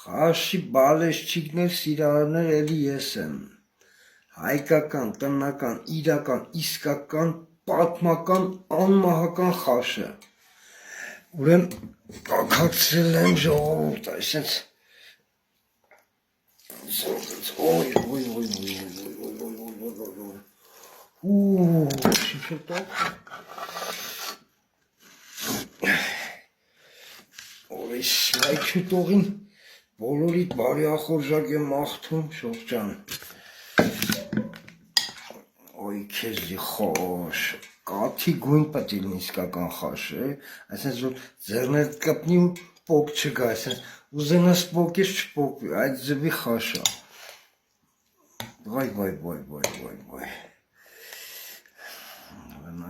Խաշի բալեշչիկներ սիրահարներ էլի ես եմ, հայկական, տնական, իրական, իսկական, պատմական, անմահական խաշը, ուրեմ կակացրել եմ ժողովուրդ, այսենց, շիփետակ, օրես շայքը տողին, բոլորիդ բարի ախորժակ եմ մաղթում, շողջան, ոյ քեզի խոշ, կաթի գույն պտիլն իսկական խաշ է, այսենց որ ձեռներդ կպնի ու պոկ չգա, այսենց ուզենաս պոկես չպոկվի, այդ ձվի խաշա, վայ,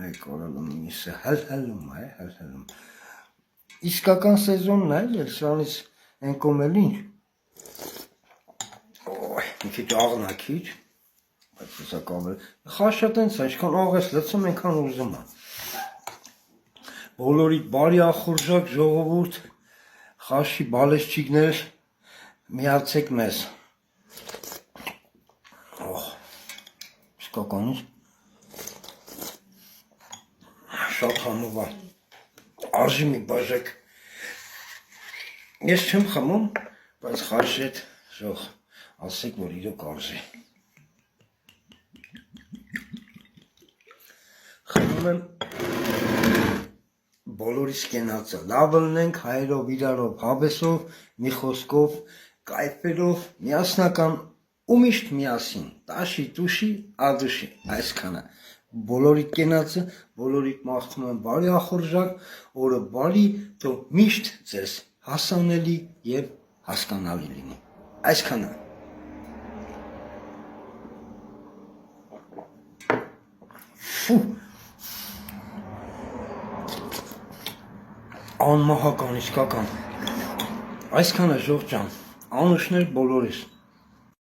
նայեք օրալում միսը հլհլում է, հլհլում, իսկական սեզոնն է, սրանից են կոմել ինչ, մի քիչ աղնակիչ, բայց սակավել, խաշա տենց է, ինչքան աղ ես լծում, ենքան ուզում է, բոլորիդ բարի ախորժակ ժողովուրդ, խաշի բալեշչիկներ, միացեք մեզ, իսկականից, շատ համով է, արժի մի բաժակ, ես չեմ խմում, բայց խաշի հետ ժող, ասեք, որ իրոք արժի, խմում եմ, բոլորիս կենացը, լավ լնենք հայերով, իրարով, հավեսով, մի խոսքով, կայֆերով, միասնական ու միշտ միասին, տաշի, տուշի, ադուշի, այսքանը, բոլորիդ կենացը, բոլորիդ մաղթում եմ բարի ախորժակ, օրը բարի, թող միշտ ձեզ հասանելի և հասկանալի լինի, այսքանը, անմահական, իսկական, այսքանը ժողջան, անուշներ բոլորիս,